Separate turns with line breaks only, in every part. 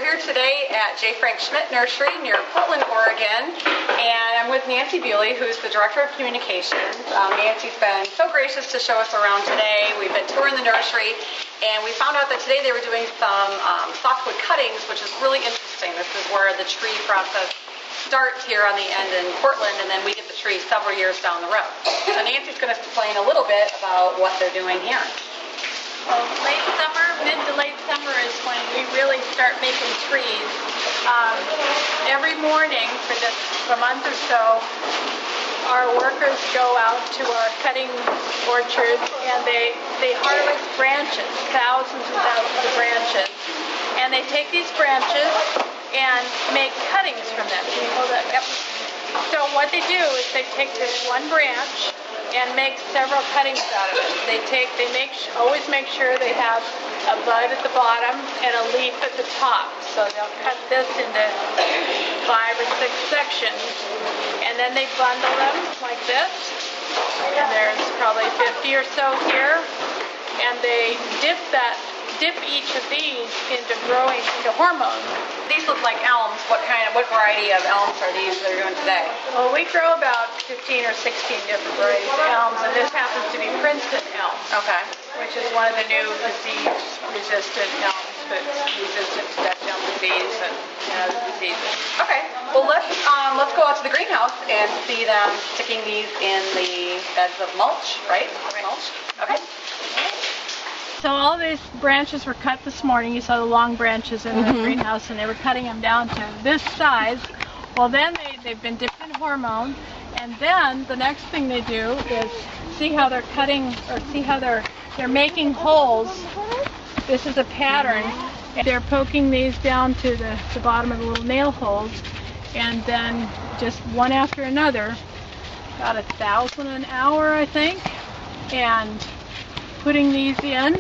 here today at J. Frank Schmidt Nursery near Portland, Oregon, and I'm with Nancy Buley, who's the Director of Communications. Nancy's been so gracious to show us around today. We've been touring the nursery, and we found out that today they were doing some softwood cuttings, which is really interesting. This is where the tree process starts here on the end in Portland, and then we get the tree several years down the road. So Nancy's going to explain a little bit about what they're doing here.
Well, late summer, mid to late summer is when we really start making trees. Every morning for a month or so, our workers go out to our cutting orchard and they harvest branches, thousands and thousands of branches. And they take these branches and make cuttings from them. You know that? Yep. So what they do is they take this one branch and make several cuttings out of it. Always make sure they have a bud at the bottom and a leaf at the top. So they'll cut this into 5 or 6 sections, and then they bundle them like this. And there's probably 50 or so here, and they dip each of these into hormones.
These look like elms. What variety of elms are these that are doing today?
Well, we grow about 15 or 16 different varieties of elms, and this happens to be Princeton elm.
Okay.
Which is one of the new disease-resistant elms that's resistant to Dutch elm disease and other diseases.
Okay. Well, let's go out to the greenhouse and see them sticking these in the beds of mulch, right? Mulch. Okay.
So all these branches were cut this morning. You saw the long branches in the greenhouse, and they were cutting them down to this size. Well, then they've been dipped in hormone, and then the next thing they do is see how they're cutting, or see how they're making holes. This is a pattern. They're poking these down to the bottom of the little nail holes, and then just one after another, about 1,000 an hour, I think, and putting these in,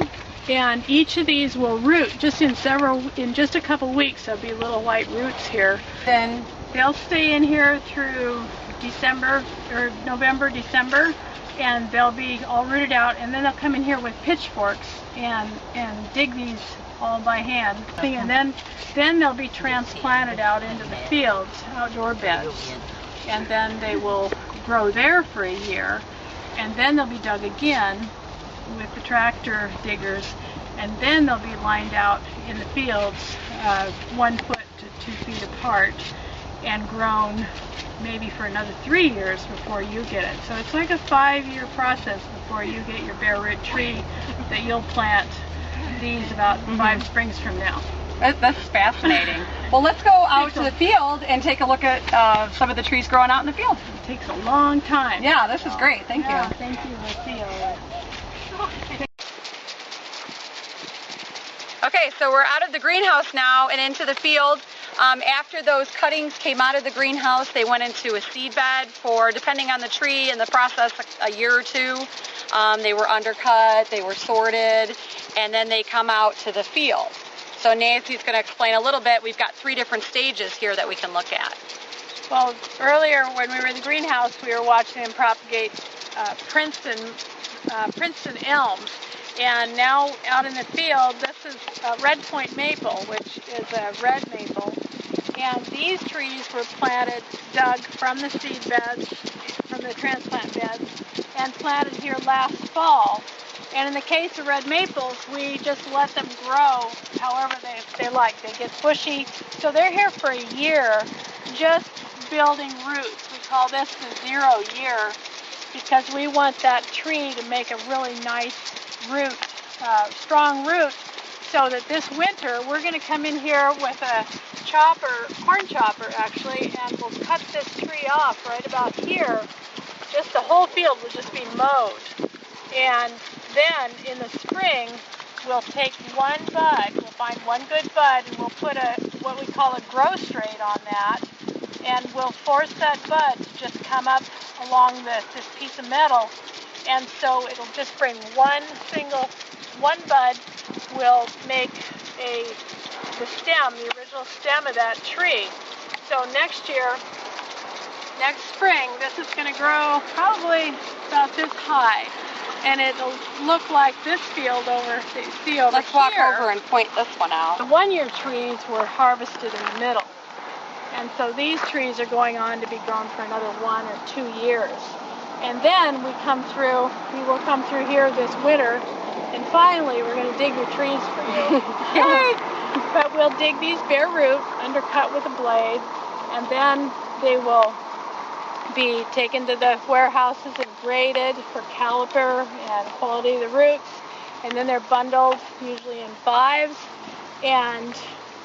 and each of these will root in just a couple weeks. There'll be little white roots here. Then they'll stay in here through December or November, December, and they'll be all rooted out, and then they'll come in here with pitchforks and dig these all by hand. And then they'll be transplanted out into the fields, outdoor beds, and then they will grow there for a year, and then they'll be dug again with the tractor diggers, and then they'll be lined out in the fields 1 foot to 2 feet apart and grown maybe for another 3 years before you get it. So it's like a 5-year process before you get your bare root tree that you'll plant these about 5 springs from now.
That's fascinating. Well, let's go out to the field and take a look at some of the trees growing out in the field.
It takes a long time.
Yeah, this is great. Thank you.
Thank you. We'll see you all right.
Okay, so we're out of the greenhouse now and into the field. After those cuttings came out of the greenhouse, they went into a seed bed for, depending on the tree and the process, a year or 2. They were undercut, they were sorted, and then they come out to the field. So Nancy's going to explain a little bit. We've got 3 different stages here that we can look at.
Well, earlier when we were in the greenhouse, we were watching them propagate Princeton elms. And now out in the field, this is red point maple, which is a red maple. And these trees were dug from the seed beds, from the transplant beds, and planted here last fall. And in the case of red maples, we just let them grow however they like. They get bushy. So they're here for a year, just building roots. We call this the 0 year, because we want that tree to make a really nice root, strong root, so that this winter we're going to come in here with a corn chopper actually, and we'll cut this tree off right about here. Just the whole field will just be mowed, and then in the spring we'll take one bud, we'll find one good bud, and we'll put what we call a grow straight on that, and we'll force that bud to just come up along this piece of metal. And so it'll just bring one bud will make the original stem of that tree. So next spring, this is going to grow probably about this high. and it'll look like this field over that you see over
Let's walk
here.
over and point this one out.
The one-year trees were harvested in the middle, and so these trees are going on to be grown for another 1 or 2 years. And then we will come through here this winter, and finally we're going to dig your trees for you. Yay! But we'll dig these bare root, undercut with a blade, and then they will be taken to the warehouses and graded for caliper and quality of the roots. And then they're bundled, usually in 5s, and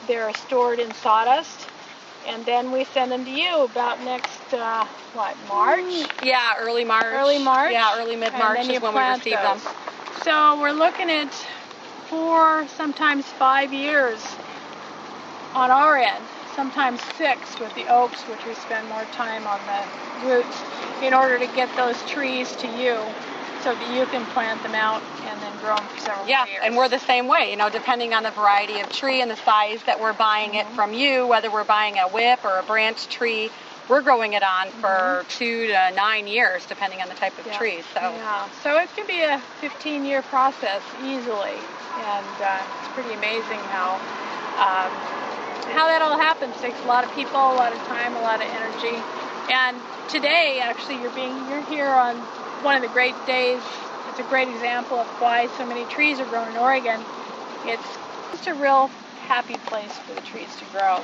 they're stored in sawdust. And then we send them to you about next, March?
Yeah, early March.
Early March?
Yeah, early mid-March is when we receive them.
So we're looking at 4, sometimes 5 years on our end, sometimes 6 with the oaks, which we spend more time on the roots, in order to get those trees to you so that you can plant them out and then grow them for several years.
Yeah, and we're the same way, depending on the variety of tree and the size that we're buying it from you, whether we're buying a whip or a branch tree, we're growing it on for 2 to 9 years, depending on the type of tree.
So it can be a 15-year process easily, and it's pretty amazing how that all happens. It takes a lot of people, a lot of time, a lot of energy. And today, actually, you're here on one of the great days. It's a great example of why so many trees are grown in Oregon. It's just a real happy place for the trees to grow.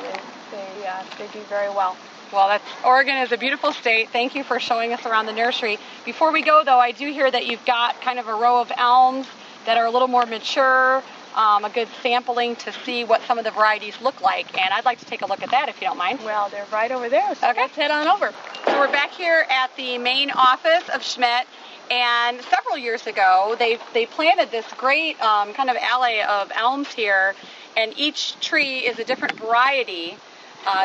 They do very well.
Well, Oregon is a beautiful state. Thank you for showing us around the nursery. Before we go, though, I do hear that you've got kind of a row of elms that are a little more mature, a good sampling to see what some of the varieties look like. And I'd like to take a look at that, if you don't mind.
Well, they're right over there, so let's head on over.
So we're back here at the main office of Schmidt. And several years ago, they planted this great kind of alley of elms here, and each tree is a different variety,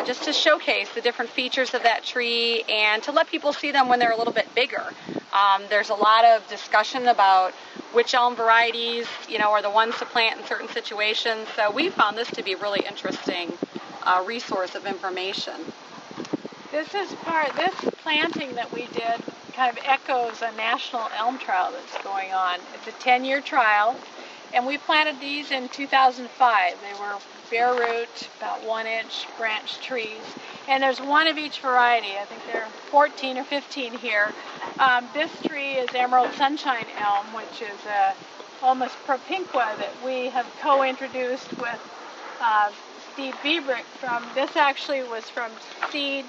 just to showcase the different features of that tree and to let people see them when they're a little bit bigger. There's a lot of discussion about which elm varieties, are the ones to plant in certain situations. So we found this to be a really interesting resource of information.
This planting that we did kind of echoes a national elm trial that's going on. It's a 10-year trial, and we planted these in 2005. They were bare root, about 1-inch branch trees, and there's one of each variety. I think there are 14 or 15 here. This tree is Emerald Sunshine Elm, which is almost propinqua that we have co-introduced with Steve Biebrick this actually was from seed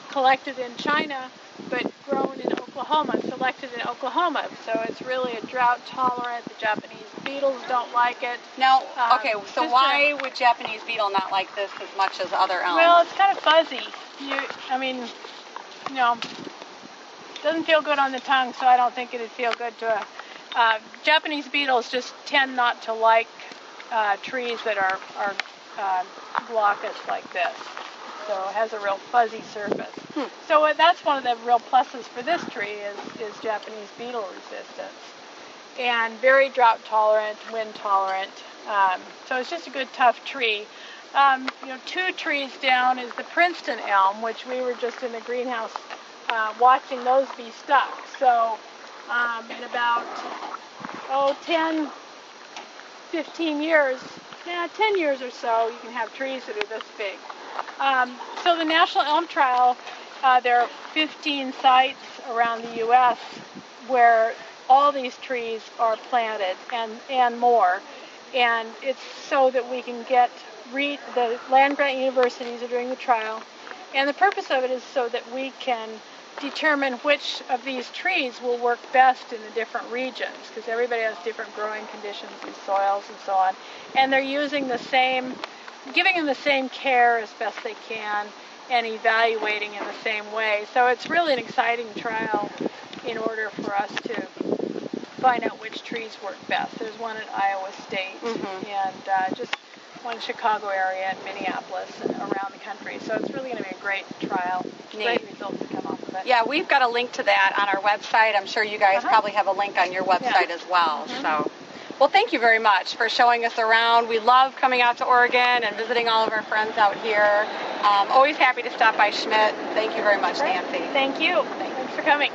collected in China, but grown in Oklahoma, selected in Oklahoma. So it's really a drought tolerant. The Japanese beetles don't like it.
Now, so why would Japanese beetle not like this as much as other elms?
Well, it's kind of fuzzy. Doesn't feel good on the tongue, so I don't think it'd feel good to Japanese beetles just tend not to like trees that are glaucous like this. So it has a real fuzzy surface. So that's one of the real pluses for this tree is Japanese beetle resistance. And very drought tolerant, wind tolerant. So it's just a good tough tree. 2 trees down is the Princeton elm, which we were just in the greenhouse watching those be stuck. So in about 10, 15 years, 10 years or so, you can have trees that are this big. So the National Elm Trial, there are 15 sites around the U.S. where all these trees are planted and more. And it's so that we can get the land-grant universities are doing the trial. And the purpose of it is so that we can determine which of these trees will work best in the different regions, because everybody has different growing conditions and soils and so on. And they're using giving them the same care as best they can and evaluating in the same way. So it's really an exciting trial in order for us to find out which trees work best. There's one at Iowa State and just one in Chicago area and Minneapolis and around the country. So it's really going to be a great trial. Great results to come off of it.
Yeah, we've got a link to that on our website. I'm sure you guys probably have a link on your website as well. So, well, thank you very much for showing us around. We love coming out to Oregon and visiting all of our friends out here. Always happy to stop by Schmidt. Thank you very much, Nancy.
Thank you. Thanks for coming.